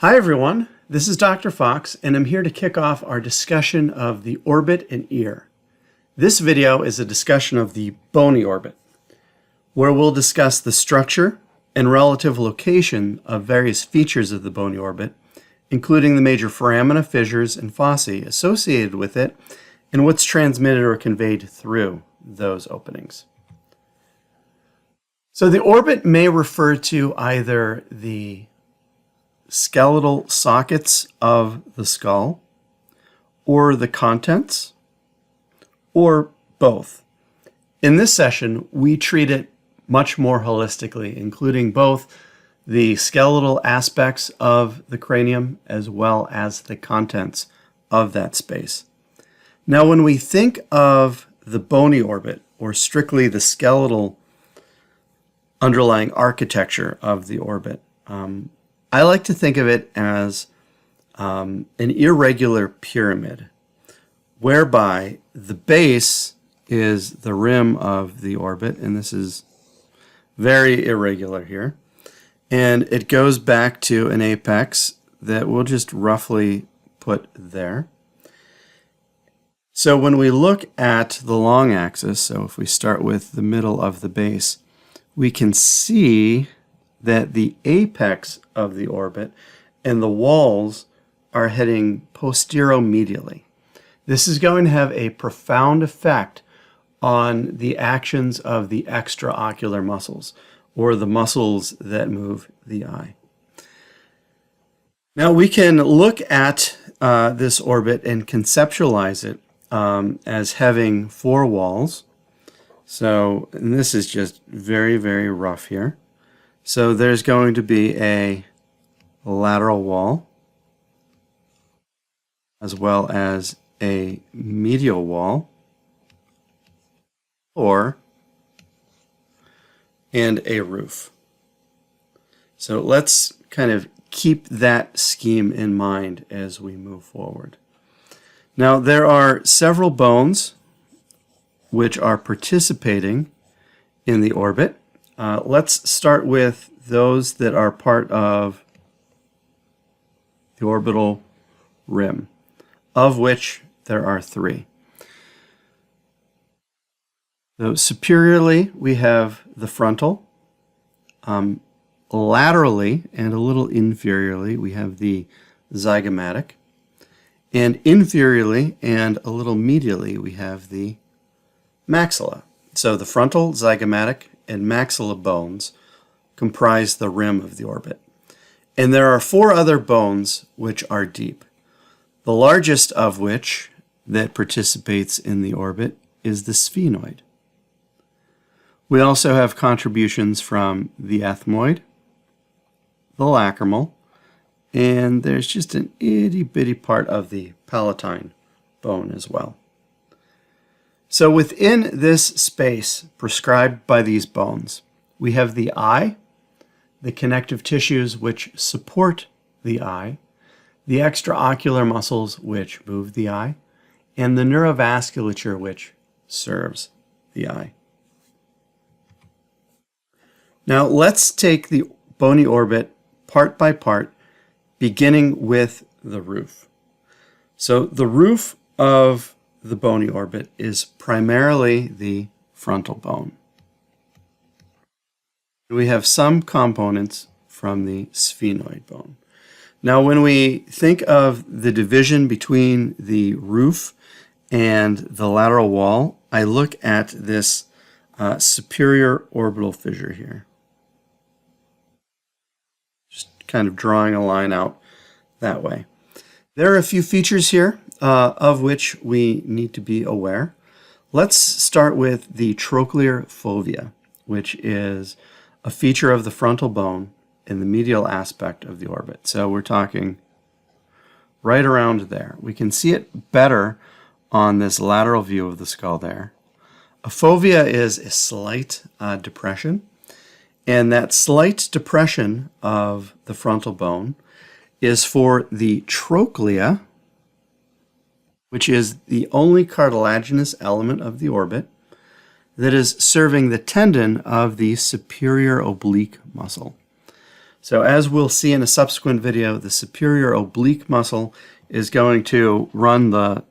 Hi everyone, this is Dr. Fox and I'm here to kick off our discussion of the orbit and ear. This video is a discussion of the bony orbit, where we'll discuss the structure and relative location of various features of the bony orbit, including the major foramina, fissures, and fossae associated with it, and what's transmitted or conveyed through those openings. So the orbit may refer to either the skeletal sockets of the skull, or the contents, or both. In this session, we treat it much more holistically, including both the skeletal aspects of the cranium as well as the contents of that space. Now, when we think of the bony orbit, or strictly the skeletal underlying architecture of the orbit, I like to think of it as an irregular pyramid, whereby the base is the rim of the orbit, and this is very irregular here, and it goes back to an apex that we'll just roughly put there. So when we look at the long axis, so if we start with the middle of the base, we can see that the apex of the orbit and the walls are heading posteromedially. This is going to have a profound effect on the actions of the extraocular muscles, or the muscles that move the eye. Now we can look at this orbit and conceptualize it as having four walls. So, and this is just very, very rough here. So there's going to be a lateral wall, as well as a medial wall, and a roof. So let's kind of keep that scheme in mind as we move forward. Now there are several bones which are participating in the orbit. Let's start with those that are part of the orbital rim, of which there are three. So superiorly, we have the frontal. Laterally and a little inferiorly, we have the zygomatic. And inferiorly and a little medially, we have the maxilla. So the frontal, zygomatic, and maxilla bones comprise the rim of the orbit. And there are four other bones which are deep, the largest of which that participates in the orbit is the sphenoid. We also have contributions from the ethmoid, the lacrimal, and there's just an itty-bitty part of the palatine bone as well. So within this space prescribed by these bones, we have the eye, the connective tissues which support the eye, the extraocular muscles which move the eye, and the neurovasculature which serves the eye. Now let's take the bony orbit part by part, beginning with the roof. So the roof of the bony orbit is primarily the frontal bone. We have some components from the sphenoid bone. Now when we think of the division between the roof and the lateral wall, I look at this superior orbital fissure here. Just kind of drawing a line out that way. There are a few features here of which we need to be aware. Let's start with the trochlear fovea, which is a feature of the frontal bone in the medial aspect of the orbit. So we're talking right around there. We can see it better on this lateral view of the skull there. A fovea is a slight depression, and that slight depression of the frontal bone is for the trochlea, which is the only cartilaginous element of the orbit that is serving the tendon of the superior oblique muscle. So as we'll see in a subsequent video, the superior oblique muscle is going to run the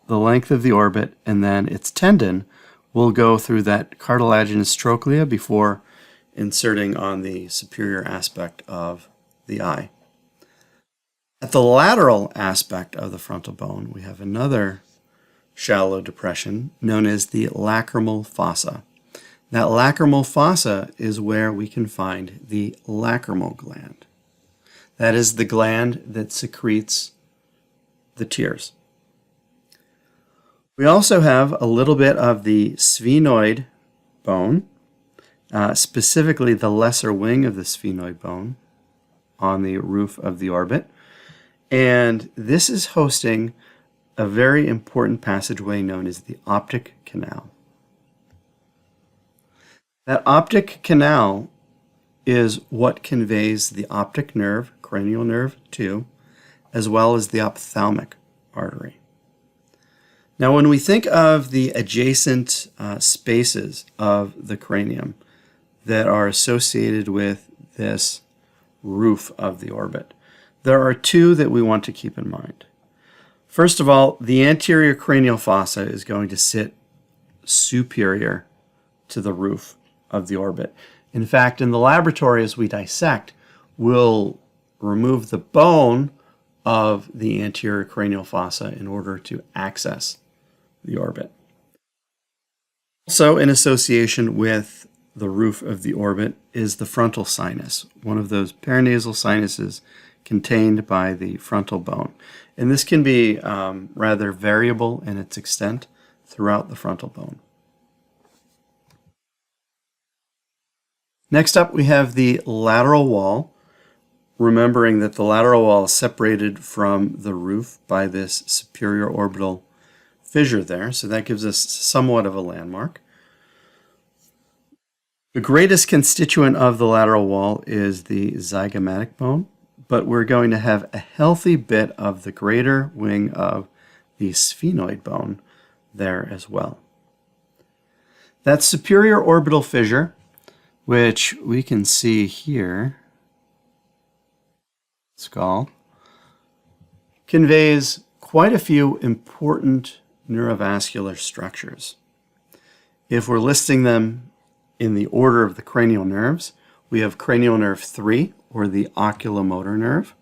length of the orbit, and then its tendon will go through that cartilaginous trochlea before inserting on the superior aspect of the eye. At the lateral aspect of the frontal bone, we have another shallow depression known as the lacrimal fossa. That lacrimal fossa is where we can find the lacrimal gland. That is the gland that secretes the tears. We also have a little bit of the sphenoid bone, specifically the lesser wing of the sphenoid bone on the roof of the orbit. And this is hosting a very important passageway known as the optic canal. That optic canal is what conveys the optic nerve, cranial nerve 2, as well as the ophthalmic artery. Now, when we think of the adjacent spaces of the cranium that are associated with this roof of the orbit, there are two that we want to keep in mind. First of all, the anterior cranial fossa is going to sit superior to the roof of the orbit. In fact, in the laboratory, as we dissect, we'll remove the bone of the anterior cranial fossa in order to access the orbit. Also, in association with the roof of the orbit is the frontal sinus, one of those paranasal sinuses contained by the frontal bone. And this can be rather variable in its extent throughout the frontal bone. Next up, we have the lateral wall, remembering that the lateral wall is separated from the roof by this superior orbital fissure there, so that gives us somewhat of a landmark. The greatest constituent of the lateral wall is the zygomatic bone, but we're going to have a healthy bit of the greater wing of the sphenoid bone there as well. That superior orbital fissure, which we can see here, skull, conveys quite a few important neurovascular structures. If we're listing them in the order of the cranial nerves, we have cranial nerve 3, or the oculomotor nerve.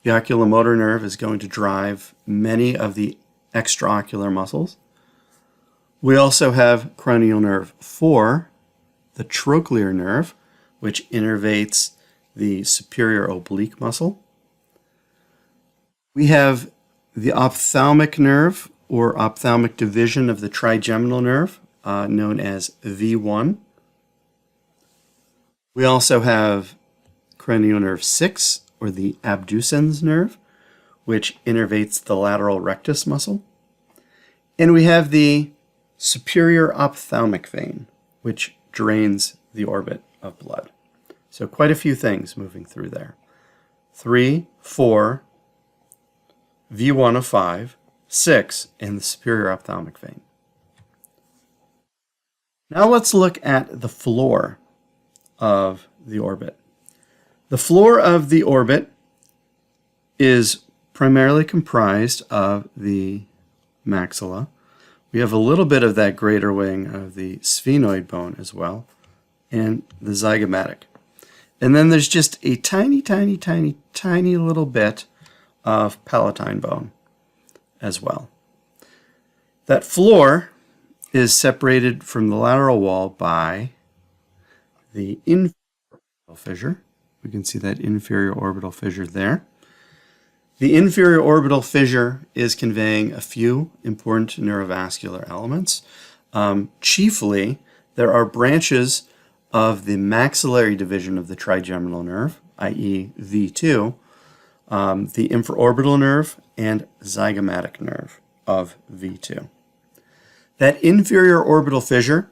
The oculomotor nerve is going to drive many of the extraocular muscles. We also have cranial nerve 4, the trochlear nerve, which innervates the superior oblique muscle. We have the ophthalmic nerve, or ophthalmic division of the trigeminal nerve, known as V1. We also have cranial nerve 6, or the abducens nerve, which innervates the lateral rectus muscle. And we have the superior ophthalmic vein, which drains the orbit of blood. So quite a few things moving through there. 3, 4, V1 of 5, 6, and the superior ophthalmic vein. Now let's look at the floor of the orbit. The floor of the orbit is primarily comprised of the maxilla. We have a little bit of that greater wing of the sphenoid bone as well, and the zygomatic. And then there's just a tiny, tiny, tiny, tiny little bit of palatine bone as well. That floor is separated from the lateral wall by the inferior orbital fissure. We can see that inferior orbital fissure there. The inferior orbital fissure is conveying a few important neurovascular elements. Chiefly, there are branches of the maxillary division of the trigeminal nerve, i.e. V2, the infraorbital nerve, and zygomatic nerve of V2. That inferior orbital fissure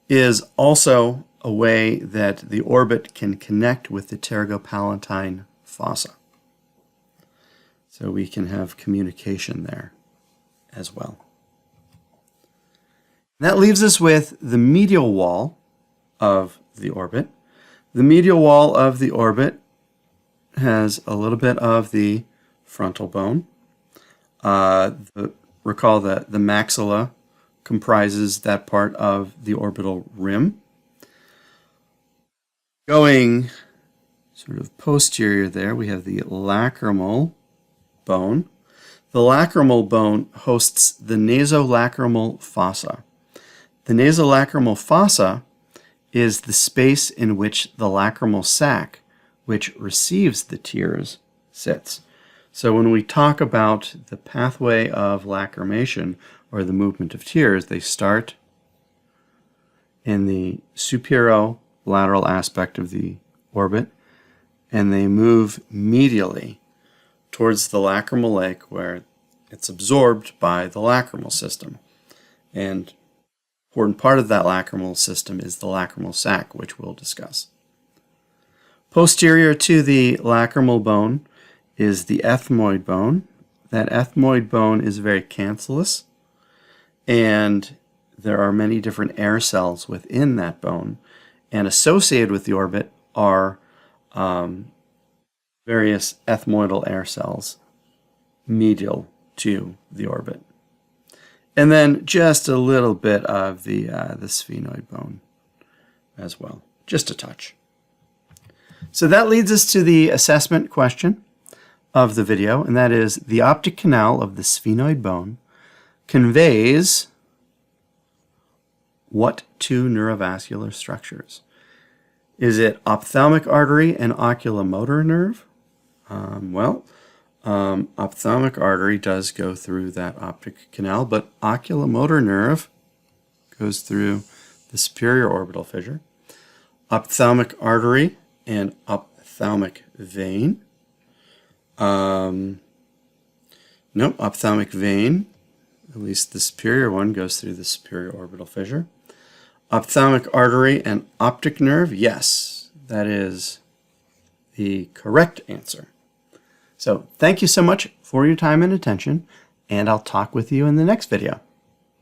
is also a way that the orbit can connect with the pterygopalatine fossa. So we can have communication there as well. That leaves us with the medial wall of the orbit. The medial wall of the orbit has a little bit of the frontal bone. Recall that the maxilla comprises that part of the orbital rim. Going sort of posterior there, we have the lacrimal bone. The lacrimal bone hosts the nasolacrimal fossa. The nasolacrimal fossa is the space in which the lacrimal sac, which receives the tears, sits. So when we talk about the pathway of lacrimation or the movement of tears, they start in the superolateral aspect of the orbit and they move medially towards the lacrimal lake where it's absorbed by the lacrimal system. And an important part of that lacrimal system is the lacrimal sac, which we'll discuss. Posterior to the lacrimal bone is the ethmoid bone. That ethmoid bone is very cancellous, and there are many different air cells within that bone, and associated with the orbit are various ethmoidal air cells medial to the orbit. And then just a little bit of the sphenoid bone as well, just a touch. So that leads us to the assessment question of the video, and that is the optic canal of the sphenoid bone conveys what two neurovascular structures? Is it ophthalmic artery and oculomotor nerve? Ophthalmic artery does go through that optic canal, but oculomotor nerve goes through the superior orbital fissure. Ophthalmic artery and ophthalmic vein. Nope, ophthalmic vein, at least the superior one, goes through the superior orbital fissure. Ophthalmic artery and optic nerve, yes, that is the correct answer. So thank you so much for your time and attention, and I'll talk with you in the next video.